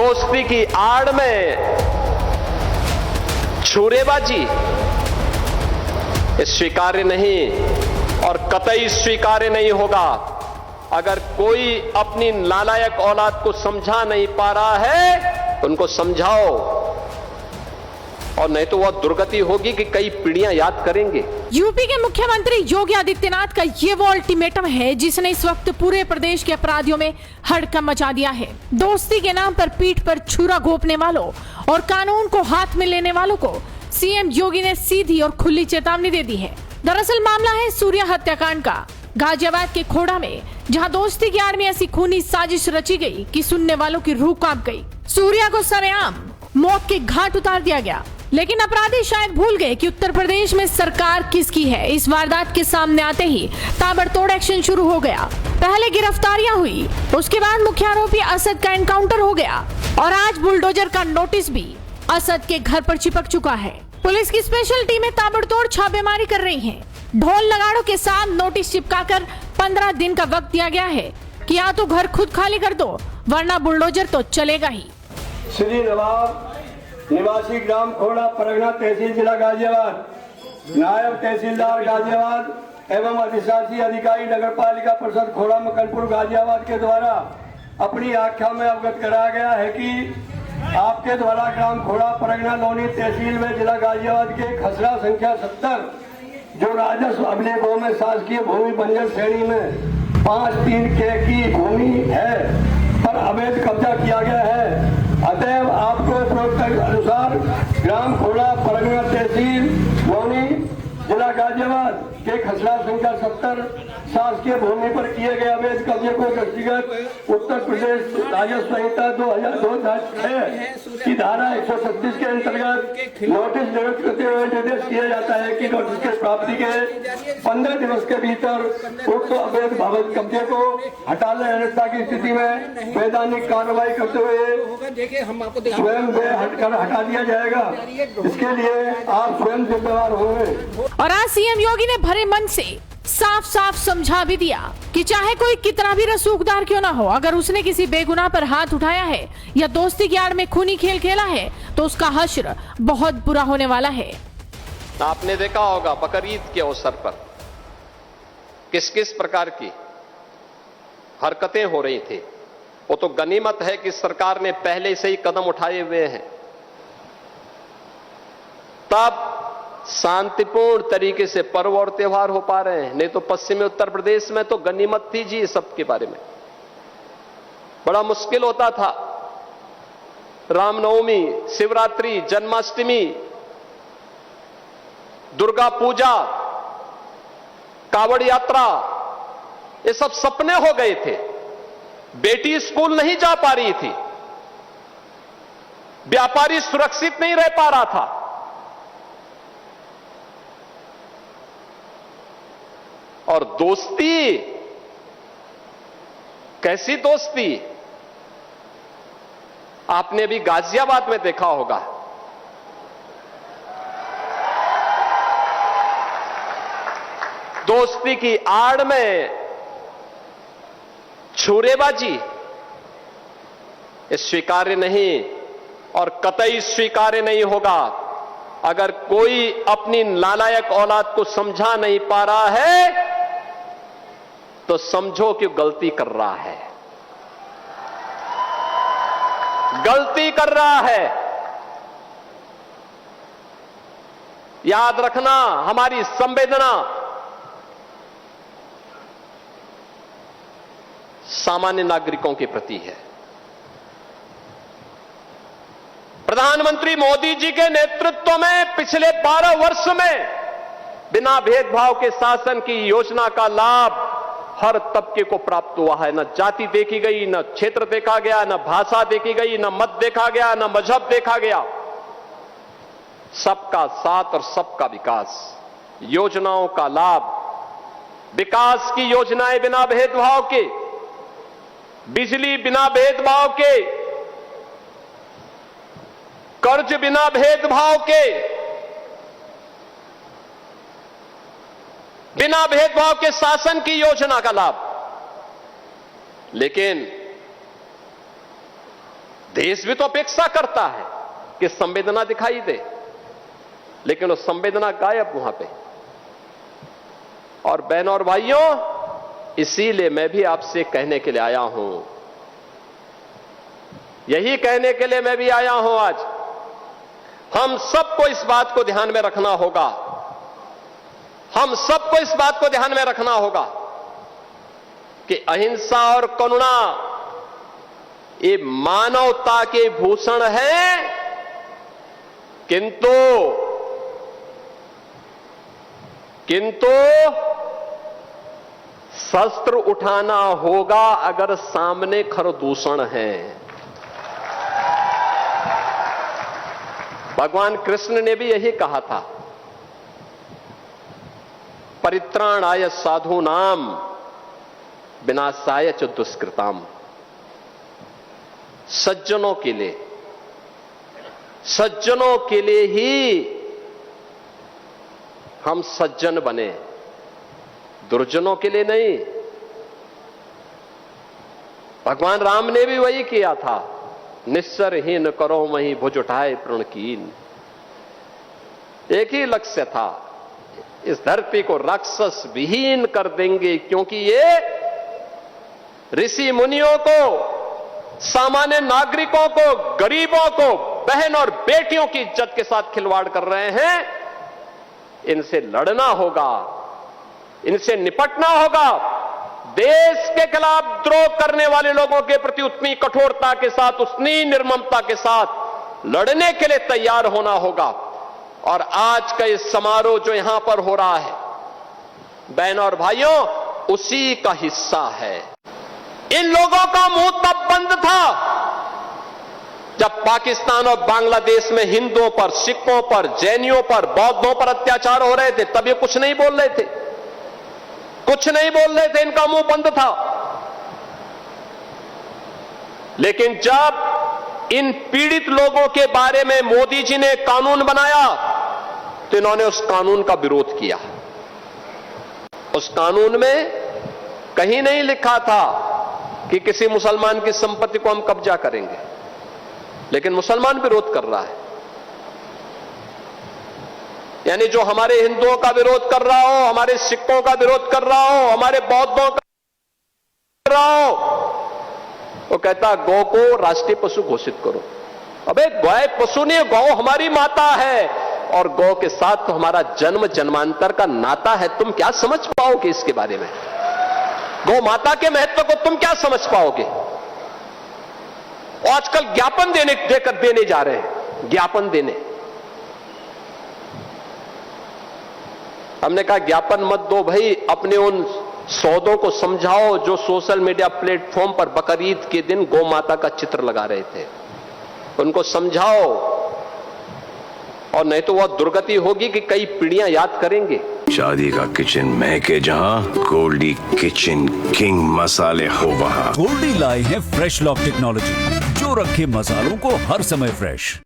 दोस्ती की आड़ में छुरेबाजी स्वीकार्य नहीं और कतई स्वीकार्य नहीं होगा। अगर कोई अपनी नालायक औलाद को समझा नहीं पा रहा है तो उनको समझाओ, और नहीं तो वह दुर्गति होगी कि कई पीढ़ियां याद करेंगे। यूपी के मुख्यमंत्री योगी आदित्यनाथ का ये वो अल्टीमेटम है जिसने इस वक्त पूरे प्रदेश के अपराधियों में हड़कंप मचा दिया है। दोस्ती के नाम पर पीठ पर छुरा घोंपने वालों और कानून को हाथ में लेने वालों को सीएम योगी ने सीधी और खुली चेतावनी दे दी है। दरअसल मामला है सूर्या हत्याकांड का, गाजियाबाद के खोड़ा में, जहां दोस्ती की आड़ में ऐसी खूनी साजिश रची गई कि सुनने वालों की रूह कांप गई। सूर्या को सरेआम मौत के घाट उतार दिया गया, लेकिन अपराधी शायद भूल गए कि उत्तर प्रदेश में सरकार किसकी है। इस वारदात के सामने आते ही ताबड़तोड़ एक्शन शुरू हो गया। पहले गिरफ्तारियां हुई, उसके बाद मुख्य आरोपी असद का एनकाउंटर हो गया और आज बुलडोजर का नोटिस भी असद के घर पर चिपक चुका है। पुलिस की स्पेशल टीमें ताबड़तोड़ छापेमारी कर रही हैं। ढोल नगाड़ों के साथ नोटिस चिपकाकर 15 दिन का वक्त दिया गया है कि या तो घर खुद खाली कर दो वरना बुलडोजर तो चलेगा ही। श्री नवाब निवासी ग्राम खोड़ा, परगना तहसील, जिला गाजियाबाद, नायब तहसीलदार गाजियाबाद एवं अधिशासी अधिकारी नगर पालिका परिषद खोड़ा मकनपुर गाजियाबाद के द्वारा अपनी आख्या में अवगत कराया गया है कि आपके द्वारा ग्राम खोड़ा, परगना लोनी तहसील में जिला गाजियाबाद के खसरा संख्या 70 जो राजस्व अभिलेखों में शासकीय भूमि बंजर श्रेणी में 5-3 की भूमि है पर अवैध कब्जा किया गया है। अतएव आपको उपरोक्त अनुसार ग्राम खोड़ा, परगना तहसील लोनी, जिला गाजियाबाद के खसरा संख्या 70 शासकीय भूमि पर किए गए अवैध कब्जे को दृष्टिगत उत्तर प्रदेश राजस्व संहिता 2006 की धारा 136 के अंतर्गत नोटिस निर्गत करते हुए निर्देश किया जाता है कि नोटिस के प्राप्ति के 15 दिवस के भीतर उक्त अवैध भवन कब्जे को हटाने अनिश्चितता की स्थिति में वैधानिक कार्रवाई करते हुए स्वयं हटा दिया जाएगा। इसके लिए आप स्वयं जिम्मेदार होंगे। और आज सीएम योगी ने भरे मन से साफ साफ समझा भी दिया कि चाहे कोई कितना भी रसूखदार क्यों ना हो, अगर उसने किसी बेगुनाह पर हाथ उठाया है या दोस्ती की आड़ में खूनी खेल खेला है तो उसका हश्र बहुत बुरा होने वाला है। आपने देखा होगा बकरीद के अवसर पर किस किस प्रकार की हरकतें हो रही थी। वो तो गनीमत है कि सरकार ने पहले से ही कदम उठाए हुए हैं, तब शांतिपूर्ण तरीके से पर्व और त्योहार हो पा रहे हैं। नहीं तो पश्चिमी उत्तर प्रदेश में तो गनीमत थी जी, सब के बारे में बड़ा मुश्किल होता था। रामनवमी, शिवरात्रि, जन्माष्टमी, दुर्गा पूजा, कावड़ यात्रा, ये सब सपने हो गए थे। बेटी स्कूल नहीं जा पा रही थी, व्यापारी सुरक्षित नहीं रह पा रहा था। और दोस्ती, कैसी दोस्ती आपने भी गाजियाबाद में देखा होगा। दोस्ती की आड़ में छुरेबाजी स्वीकार्य नहीं और कतई स्वीकार्य नहीं होगा। अगर कोई अपनी नालायक औलाद को समझा नहीं पा रहा है तो समझो कि गलती कर रहा है, गलती कर रहा है। याद रखना, हमारी संवेदना सामान्य नागरिकों के प्रति है। प्रधानमंत्री मोदी जी के नेतृत्व में पिछले 12 वर्ष में बिना भेदभाव के शासन की योजना का लाभ हर तबके को प्राप्त हुआ है। न जाति देखी गई, न क्षेत्र देखा गया, न भाषा देखी गई, न मत देखा गया, न मजहब देखा गया। सबका साथ और सबका विकास, योजनाओं का लाभ, विकास की योजनाएं बिना भेदभाव के, बिजली बिना भेदभाव के, कर्ज बिना भेदभाव के, बिना भेदभाव के शासन की योजना का लाभ। लेकिन देश भी तो अपेक्षा करता है कि संवेदना दिखाई दे, लेकिन वो संवेदना गायब वहां पे। और बहनों और भाइयों, इसीलिए मैं भी आपसे कहने के लिए आया हूं, यही कहने के लिए मैं भी आया हूं आज। हम सबको इस बात को ध्यान में रखना होगा, हम सबको इस बात को ध्यान में रखना होगा कि अहिंसा और करुणा ये मानवता के भूषण है, किंतु शस्त्र उठाना होगा अगर सामने खरदूषण है। भगवान कृष्ण ने भी यही कहा था, परित्राणाय साधूनाम विनाशाय च दुष्कृताम। सज्जनों के लिए ही हम सज्जन बने, दुर्जनों के लिए नहीं। भगवान राम ने भी वही किया था, निस्सरहीन करो वहीं भुज उठाए प्रणकीन। एक ही लक्ष्य था, इस धरती को राक्षस विहीन कर देंगे, क्योंकि ये ऋषि मुनियों को, सामान्य नागरिकों को, गरीबों को, बहन और बेटियों की इज्जत के साथ खिलवाड़ कर रहे हैं। इनसे लड़ना होगा, इनसे निपटना होगा। देश के खिलाफ द्रोह करने वाले लोगों के प्रति उतनी कठोरता के साथ, उतनी निर्ममता के साथ लड़ने के लिए तैयार होना होगा। और आज का इस समारोह जो यहां पर हो रहा है, बहनों और भाइयों, उसी का हिस्सा है। इन लोगों का मुंह तब बंद था जब पाकिस्तान और बांग्लादेश में हिंदुओं पर, सिखों पर, जैनियों पर, बौद्धों पर अत्याचार हो रहे थे, तब ये कुछ नहीं बोल रहे थे, कुछ नहीं बोल रहे थे, इनका मुंह बंद था। लेकिन जब इन पीड़ित लोगों के बारे में मोदी जी ने कानून बनाया, तो इन्होंने उस कानून का विरोध किया। उस कानून में कहीं नहीं लिखा था कि किसी मुसलमान की संपत्ति को हम कब्जा करेंगे, लेकिन मुसलमान विरोध कर रहा है। यानी जो हमारे हिंदुओं का विरोध कर रहा हो, हमारे सिखों का विरोध कर रहा हो, हमारे बौद्धों का कर रहा हो, वो कहता गौ को राष्ट्रीय पशु घोषित करो। अबे गाय पशु नहीं, गौ हमारी माता है, और गौ के साथ तो हमारा जन्म जन्मांतर का नाता है। तुम क्या समझ पाओगे इसके बारे में? गौ माता के महत्व को तुम क्या समझ पाओगे? आजकल ज्ञापन देने जा रहे हैं, ज्ञापन देने। हमने कहा ज्ञापन मत दो भाई, अपने उन सौदों को समझाओ जो सोशल मीडिया प्लेटफॉर्म पर बकरीद के दिन गौ माता का चित्र लगा रहे थे, उनको समझाओ, और नहीं तो वह दुर्गति होगी कि कई पीढ़ियां याद करेंगे। शादी का किचन महके जहां, गोल्डी किचन किंग मसाले हो वहां। गोल्डी लाए है फ्रेश लॉक टेक्नोलॉजी, जो रखे मसालों को हर समय फ्रेश।